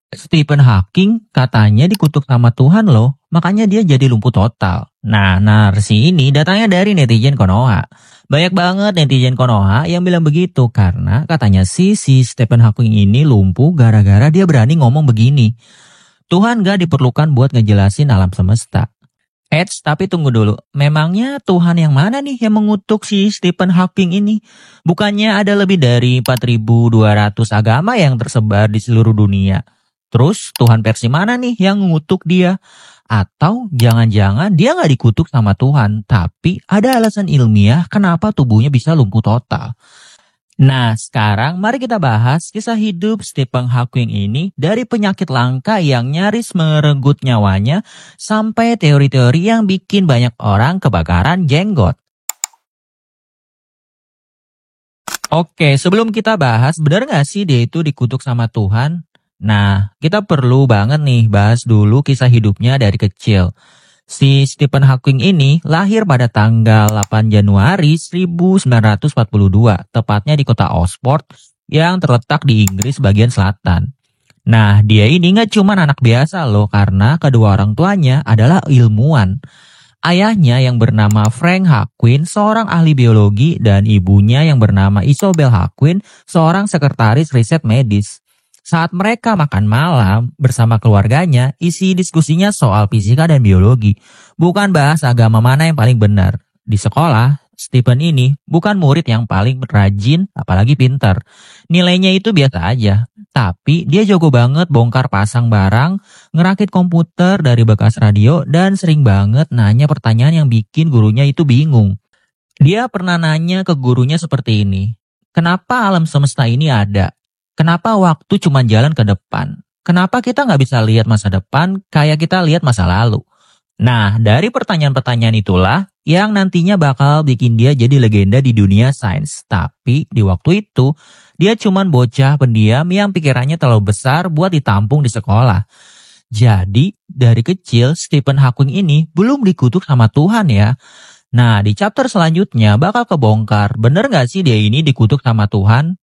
Stephen Hawking katanya dikutuk sama Tuhan loh, makanya dia jadi lumpuh total. Nah, narasi ini datangnya dari netizen Konoha. Banyak banget netizen Konoha yang bilang begitu karena katanya si Stephen Hawking ini lumpuh gara-gara dia berani ngomong begini. Tuhan gak diperlukan buat ngejelasin alam semesta. Tapi tunggu dulu. Memangnya Tuhan yang mana nih yang mengutuk si Stephen Hawking ini? Bukannya ada lebih dari 4.200 agama yang tersebar di seluruh dunia. Terus Tuhan versi mana nih yang mengutuk dia? Atau jangan-jangan dia gak dikutuk sama Tuhan, tapi ada alasan ilmiah kenapa tubuhnya bisa lumpuh total. Nah, sekarang mari kita bahas kisah hidup Stephen Hawking ini dari penyakit langka yang nyaris merenggut nyawanya sampai teori-teori yang bikin banyak orang kebakaran jenggot. Oke, sebelum kita bahas, benar nggak sih dia itu dikutuk sama Tuhan? Nah, kita perlu banget nih bahas dulu kisah hidupnya dari kecil. Si Stephen Hawking ini lahir pada tanggal 8 Januari 1942, tepatnya di kota Oxford yang terletak di Inggris bagian selatan. Nah, dia ini nggak cuma anak biasa loh, karena kedua orang tuanya adalah ilmuwan. Ayahnya yang bernama Frank Hawking, seorang ahli biologi, dan ibunya yang bernama Isobel Hawking, seorang sekretaris riset medis. Saat mereka makan malam bersama keluarganya, isi diskusinya soal fisika dan biologi. Bukan bahas agama mana yang paling benar. Di sekolah, Stephen ini bukan murid yang paling rajin, apalagi pintar. Nilainya itu biasa aja. Tapi dia jago banget bongkar pasang barang, ngerakit komputer dari bekas radio, dan sering banget nanya pertanyaan yang bikin gurunya itu bingung. Dia pernah nanya ke gurunya seperti ini. Kenapa alam semesta ini ada? Kenapa waktu cuma jalan ke depan? Kenapa kita nggak bisa lihat masa depan kayak kita lihat masa lalu? Nah, dari pertanyaan-pertanyaan itulah yang nantinya bakal bikin dia jadi legenda di dunia sains. Tapi di waktu itu, dia cuma bocah pendiam yang pikirannya terlalu besar buat ditampung di sekolah. Jadi, dari kecil Stephen Hawking ini belum dikutuk sama Tuhan ya. Nah, di chapter selanjutnya bakal kebongkar, bener nggak sih dia ini dikutuk sama Tuhan?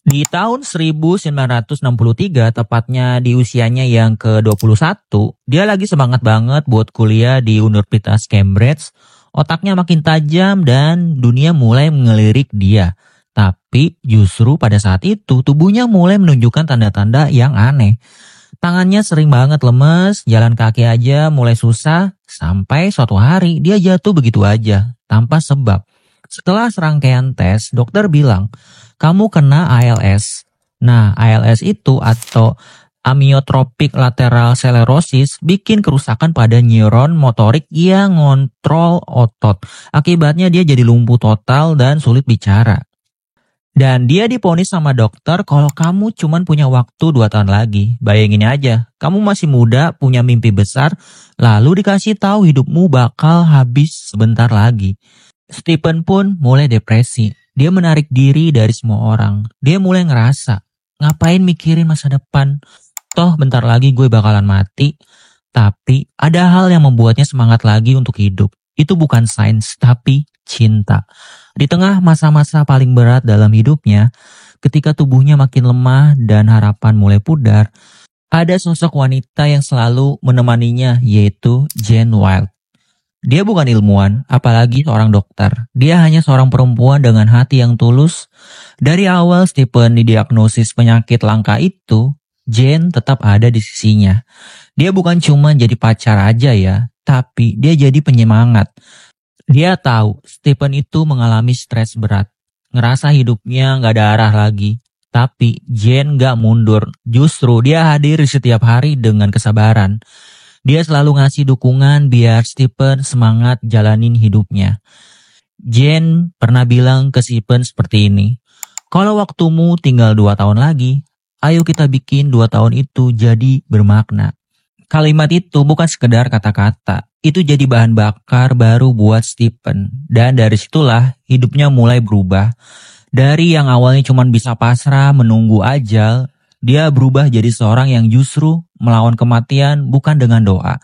Di tahun 1963, tepatnya di usianya yang ke-21, dia lagi semangat banget buat kuliah di Universitas Cambridge. Otaknya makin tajam dan dunia mulai mengelirik dia. Tapi justru pada saat itu tubuhnya mulai menunjukkan tanda-tanda yang aneh. Tangannya sering banget lemes, jalan kaki aja mulai susah, sampai suatu hari dia jatuh begitu aja, tanpa sebab. Setelah serangkaian tes, dokter bilang, kamu kena ALS. Nah, ALS itu atau amyotrophic lateral sclerosis bikin kerusakan pada neuron motorik yang ngontrol otot. Akibatnya dia jadi lumpuh total dan sulit bicara. Dan dia diponis sama dokter kalau kamu cuma punya waktu 2 tahun lagi. Bayangin aja, kamu masih muda, punya mimpi besar, lalu dikasih tahu hidupmu bakal habis sebentar lagi. Stephen pun mulai depresi. Dia menarik diri dari semua orang. Dia mulai ngerasa, ngapain mikirin masa depan? Toh bentar lagi gue bakalan mati. Tapi ada hal yang membuatnya semangat lagi untuk hidup. Itu bukan sains, tapi cinta. Di tengah masa-masa paling berat dalam hidupnya, ketika tubuhnya makin lemah dan harapan mulai pudar, ada sosok wanita yang selalu menemaninya, yaitu Jane Wilde. Dia bukan ilmuwan, apalagi seorang dokter. Dia hanya seorang perempuan dengan hati yang tulus. Dari awal Stephen didiagnosis penyakit langka itu, Jane tetap ada di sisinya. Dia bukan cuma jadi pacar aja ya, tapi dia jadi penyemangat. Dia tahu Stephen itu mengalami stres berat. Ngerasa hidupnya gak ada arah lagi. Tapi Jane gak mundur. Justru dia hadir setiap hari dengan kesabaran. Dia selalu ngasih dukungan biar Stephen semangat jalanin hidupnya. Jane pernah bilang ke Stephen seperti ini. Kalau waktumu tinggal 2 tahun lagi, ayo kita bikin 2 tahun itu jadi bermakna. Kalimat itu bukan sekedar kata-kata. Itu jadi bahan bakar baru buat Stephen. Dan dari situlah hidupnya mulai berubah. Dari yang awalnya cuma bisa pasrah menunggu ajal, dia berubah jadi seorang yang justru melawan kematian bukan dengan doa,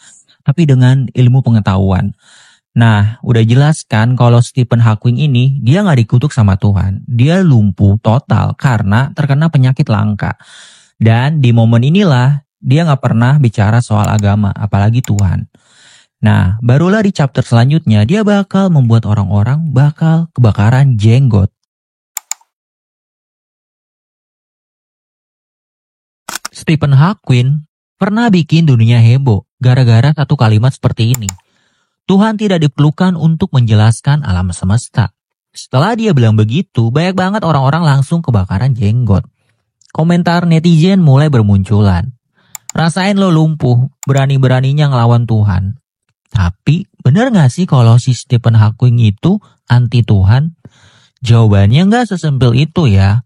tapi dengan ilmu pengetahuan. Nah, udah jelas kan kalau Stephen Hawking ini dia nggak dikutuk sama Tuhan. Dia lumpuh total karena terkena penyakit langka. Dan di momen inilah dia nggak pernah bicara soal agama, apalagi Tuhan. Nah, barulah di chapter selanjutnya dia bakal membuat orang-orang bakal kebakaran jenggot. Stephen Hawking pernah bikin dunia heboh gara-gara satu kalimat seperti ini. Tuhan tidak diperlukan untuk menjelaskan alam semesta. Setelah dia bilang begitu, banyak banget orang-orang langsung kebakaran jenggot. Komentar netizen mulai bermunculan. Rasain lo lumpuh, berani-beraninya ngelawan Tuhan. Tapi bener gak sih kalau si Stephen Hawking itu anti Tuhan? Jawabannya gak sesimpel itu ya.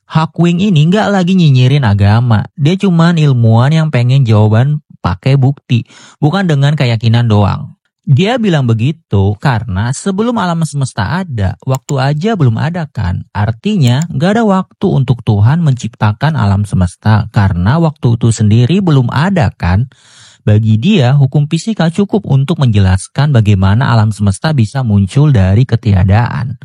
Hawking ini gak lagi nyinyirin agama. Dia cuman ilmuwan yang pengen jawaban pakai bukti, bukan dengan keyakinan doang. Dia bilang begitu karena sebelum alam semesta ada, waktu aja belum ada kan. Artinya gak ada waktu untuk Tuhan menciptakan alam semesta karena waktu itu sendiri belum ada kan. Bagi dia, hukum fisika cukup untuk menjelaskan bagaimana alam semesta bisa muncul dari ketiadaan.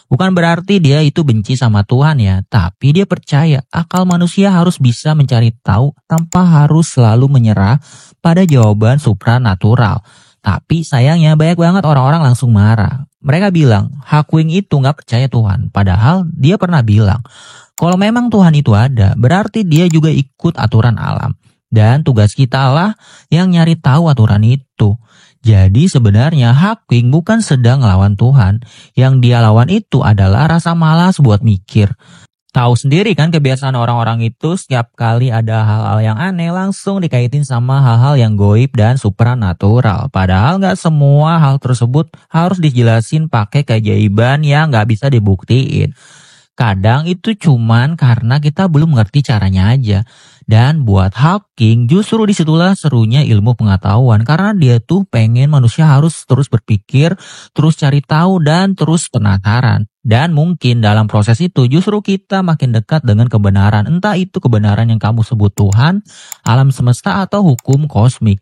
Bukan berarti dia itu benci sama Tuhan ya, tapi dia percaya akal manusia harus bisa mencari tahu tanpa harus selalu menyerah pada jawaban supranatural. Tapi sayangnya banyak banget orang-orang langsung marah. Mereka bilang Hawking itu gak percaya Tuhan, padahal dia pernah bilang kalau memang Tuhan itu ada, berarti dia juga ikut aturan alam. Dan tugas kita lah yang nyari tahu aturan itu. Jadi sebenarnya Hawking bukan sedang ngelawan Tuhan. Yang dia lawan itu adalah rasa malas buat mikir. Tahu sendiri kan kebiasaan orang-orang itu setiap kali ada hal-hal yang aneh langsung dikaitin sama hal-hal yang goib dan supranatural. Padahal nggak semua hal tersebut harus dijelasin pakai keajaiban yang nggak bisa dibuktiin. Kadang itu cuman karena kita belum ngerti caranya aja. Dan buat Hawking justru disitulah serunya ilmu pengetahuan. Karena dia tuh pengen manusia harus terus berpikir, terus cari tahu dan terus penasaran. Dan mungkin dalam proses itu justru kita makin dekat dengan kebenaran. Entah itu kebenaran yang kamu sebut Tuhan, alam semesta atau hukum kosmik.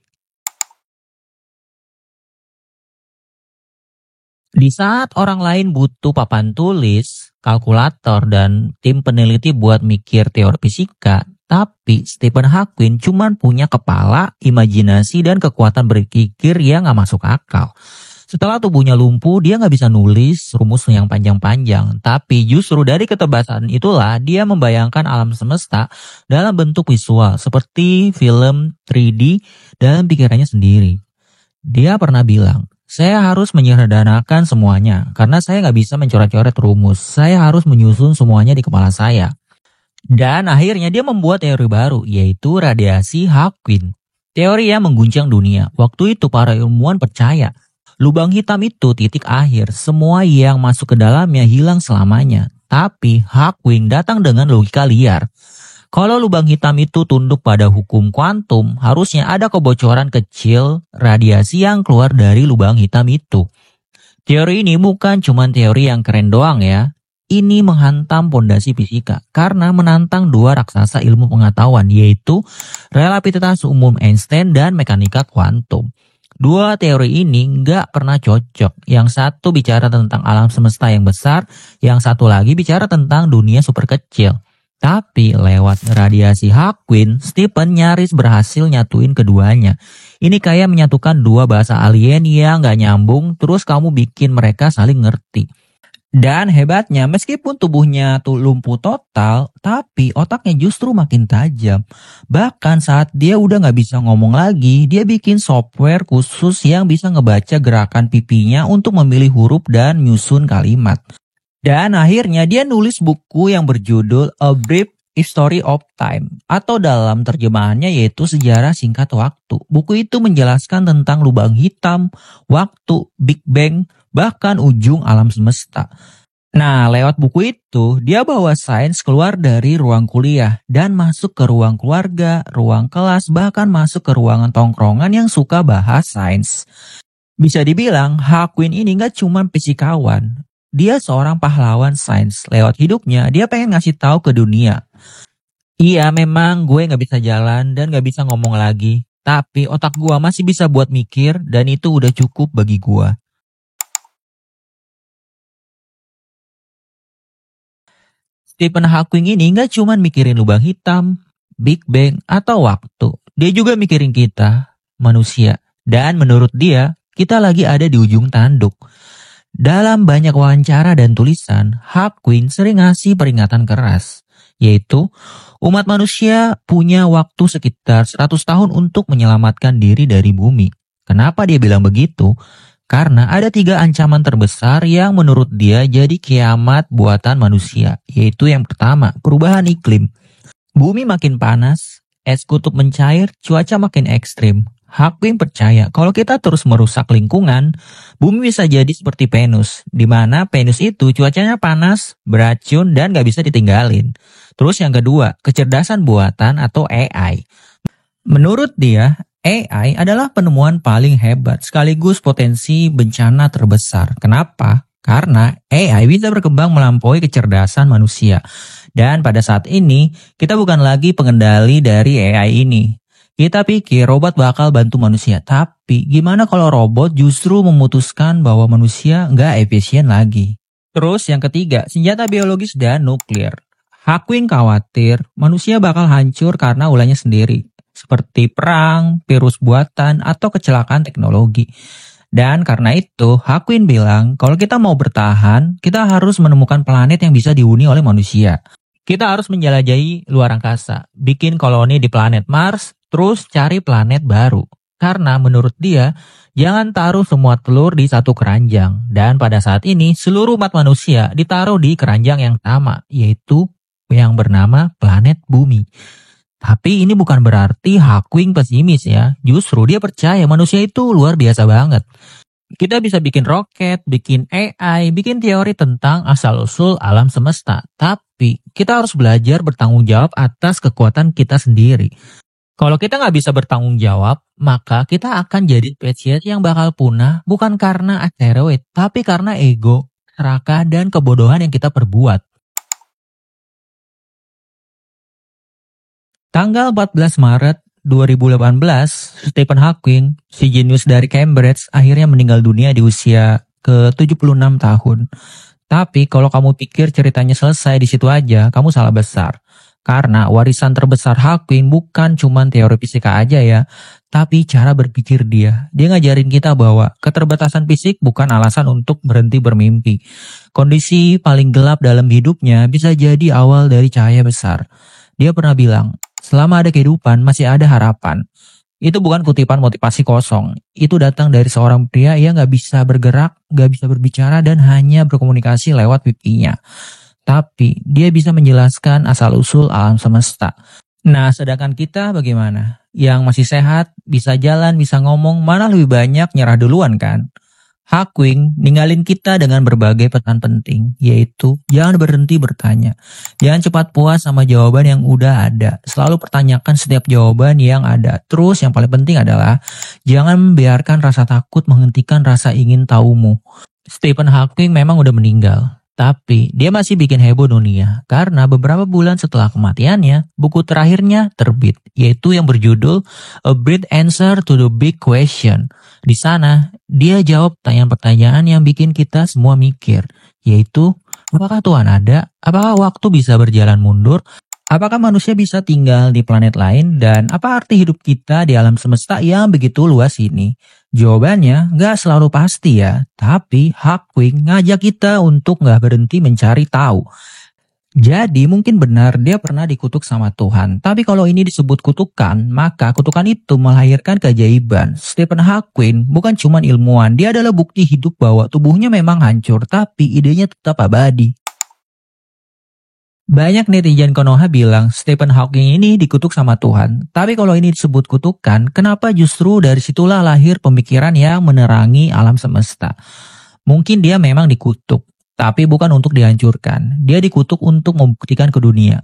Di saat orang lain butuh papan tulis, kalkulator, dan tim peneliti buat mikir teori fisika, tapi Stephen Hawking cuma punya kepala, imajinasi, dan kekuatan berpikir yang gak masuk akal. Setelah tubuhnya lumpuh, dia gak bisa nulis rumus yang panjang-panjang. Tapi justru dari keterbatasan itulah dia membayangkan alam semesta dalam bentuk visual, seperti film 3D dalam pikirannya sendiri. Dia pernah bilang, saya harus menyederhanakan semuanya, karena saya gak bisa mencoret-coret rumus. Saya harus menyusun semuanya di kepala saya. Dan akhirnya dia membuat teori baru, yaitu radiasi Hawking. Teori yang mengguncang dunia. Waktu itu para ilmuwan percaya, lubang hitam itu titik akhir, semua yang masuk ke dalamnya hilang selamanya. Tapi Hawking datang dengan logika liar. Kalau lubang hitam itu tunduk pada hukum kuantum, harusnya ada kebocoran kecil radiasi yang keluar dari lubang hitam itu. Teori ini bukan cuma teori yang keren doang ya. Ini menghantam pondasi fisika karena menantang dua raksasa ilmu pengetahuan, yaitu relativitas umum Einstein dan mekanika kuantum. Dua teori ini nggak pernah cocok. Yang satu bicara tentang alam semesta yang besar, yang satu lagi bicara tentang dunia super kecil. Tapi lewat radiasi Hawking, Stephen nyaris berhasil nyatuin keduanya. Ini kayak menyatukan dua bahasa alien yang nggak nyambung, terus kamu bikin mereka saling ngerti. Dan hebatnya, meskipun tubuhnya tuh lumpuh total, tapi otaknya justru makin tajam. Bahkan saat dia udah gak bisa ngomong lagi, dia bikin software khusus yang bisa ngebaca gerakan pipinya untuk memilih huruf dan nyusun kalimat. Dan akhirnya dia nulis buku yang berjudul A Brief History of Time, atau dalam terjemahannya yaitu Sejarah Singkat Waktu. Buku itu menjelaskan tentang lubang hitam, waktu, Big Bang, bahkan ujung alam semesta. Nah, lewat buku itu, dia bawa sains keluar dari ruang kuliah dan masuk ke ruang keluarga, ruang kelas, bahkan masuk ke ruangan tongkrongan yang suka bahas sains. Bisa dibilang, Hawking ini gak cuma fisikawan. Dia seorang pahlawan sains. Lewat hidupnya, dia pengen ngasih tahu ke dunia. Iya, memang gue gak bisa jalan dan gak bisa ngomong lagi. Tapi otak gue masih bisa buat mikir dan itu udah cukup bagi gue. Stephen Hawking ini nggak cuma mikirin lubang hitam, Big Bang, atau waktu. Dia juga mikirin kita, manusia. Dan menurut dia, kita lagi ada di ujung tanduk. Dalam banyak wawancara dan tulisan, Hawking sering ngasih peringatan keras, yaitu umat manusia punya waktu sekitar 100 tahun untuk menyelamatkan diri dari bumi. Kenapa dia bilang begitu? Karena ada 3 ancaman terbesar yang menurut dia jadi kiamat buatan manusia, yaitu yang pertama, perubahan iklim. Bumi makin panas, es kutub mencair, cuaca makin ekstrim. Hawking percaya kalau kita terus merusak lingkungan, bumi bisa jadi seperti Venus, di mana Venus itu cuacanya panas, beracun, dan gak bisa ditinggalin. Terus yang kedua, kecerdasan buatan atau AI. Menurut dia, AI adalah penemuan paling hebat sekaligus potensi bencana terbesar. Kenapa? Karena AI bisa berkembang melampaui kecerdasan manusia. Dan pada saat ini, kita bukan lagi pengendali dari AI ini. Kita pikir robot bakal bantu manusia, tapi gimana kalau robot justru memutuskan bahwa manusia nggak efisien lagi? Terus yang ketiga, senjata biologis dan nuklir. Hawking khawatir manusia bakal hancur karena ulahnya sendiri, seperti perang, virus buatan, atau kecelakaan teknologi. Dan karena itu, Hawking bilang kalau kita mau bertahan, kita harus menemukan planet yang bisa dihuni oleh manusia. Kita harus menjelajahi luar angkasa, bikin koloni di planet Mars, terus cari planet baru. Karena menurut dia, jangan taruh semua telur di satu keranjang. Dan pada saat ini, seluruh umat manusia ditaruh di keranjang yang sama, yaitu yang bernama planet bumi. Tapi ini bukan berarti Hawking pesimis ya. Justru dia percaya manusia itu luar biasa banget. Kita bisa bikin roket, bikin AI, bikin teori tentang asal-usul alam semesta. Tapi kita harus belajar bertanggung jawab atas kekuatan kita sendiri. Kalau kita nggak bisa bertanggung jawab, maka kita akan jadi spesies yang bakal punah bukan karena asteroid, tapi karena ego, serakah, dan kebodohan yang kita perbuat. Tanggal 14 Maret 2018, Stephen Hawking, si jenius dari Cambridge, akhirnya meninggal dunia di usia ke-76 tahun. Tapi kalau kamu pikir ceritanya selesai di situ aja, kamu salah besar. Karena warisan terbesar Hawking bukan cuma teori fisika aja ya, tapi cara berpikir dia. Dia ngajarin kita bahwa keterbatasan fisik bukan alasan untuk berhenti bermimpi. Kondisi paling gelap dalam hidupnya bisa jadi awal dari cahaya besar. Dia pernah bilang, selama ada kehidupan masih ada harapan. Itu bukan kutipan motivasi kosong. Itu datang dari seorang pria yang gak bisa bergerak, gak bisa berbicara, dan hanya berkomunikasi lewat pipinya. Tapi dia bisa menjelaskan asal-usul alam semesta. Nah, sedangkan kita bagaimana? Yang masih sehat, bisa jalan, bisa ngomong, mana lebih banyak nyerah duluan kan? Hawking ninggalin kita dengan berbagai pesan penting, yaitu jangan berhenti bertanya. Jangan cepat puas sama jawaban yang udah ada. Selalu pertanyakan setiap jawaban yang ada. Terus yang paling penting adalah jangan membiarkan rasa takut menghentikan rasa ingin tahumu. Stephen Hawking memang udah meninggal. Tapi dia masih bikin heboh dunia karena beberapa bulan setelah kematiannya, buku terakhirnya terbit, yaitu yang berjudul A Brief Answer to the Big Question. Di sana, dia jawab pertanyaan-pertanyaan yang bikin kita semua mikir, yaitu apakah Tuhan ada, apakah waktu bisa berjalan mundur, apakah manusia bisa tinggal di planet lain, dan apa arti hidup kita di alam semesta yang begitu luas ini? Jawabannya nggak selalu pasti ya, tapi Hawking ngajak kita untuk nggak berhenti mencari tahu. Jadi mungkin benar dia pernah dikutuk sama Tuhan, tapi kalau ini disebut kutukan, maka kutukan itu melahirkan keajaiban. Stephen Hawking bukan cuma ilmuwan, dia adalah bukti hidup bahwa tubuhnya memang hancur, tapi idenya tetap abadi. Banyak netizen Konoha bilang Stephen Hawking ini dikutuk sama Tuhan. Tapi kalau ini disebut kutukan, kenapa justru dari situlah lahir pemikiran yang menerangi alam semesta? Mungkin dia memang dikutuk, tapi bukan untuk dihancurkan. Dia dikutuk untuk membuktikan ke dunia.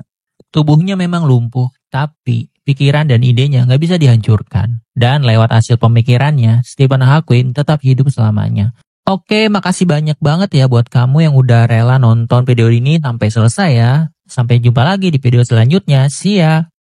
Tubuhnya memang lumpuh, tapi pikiran dan idenya nggak bisa dihancurkan. Dan lewat hasil pemikirannya, Stephen Hawking tetap hidup selamanya. Oke, makasih banyak banget ya buat kamu yang udah rela nonton video ini sampai selesai ya. Sampai jumpa lagi di video selanjutnya. See ya!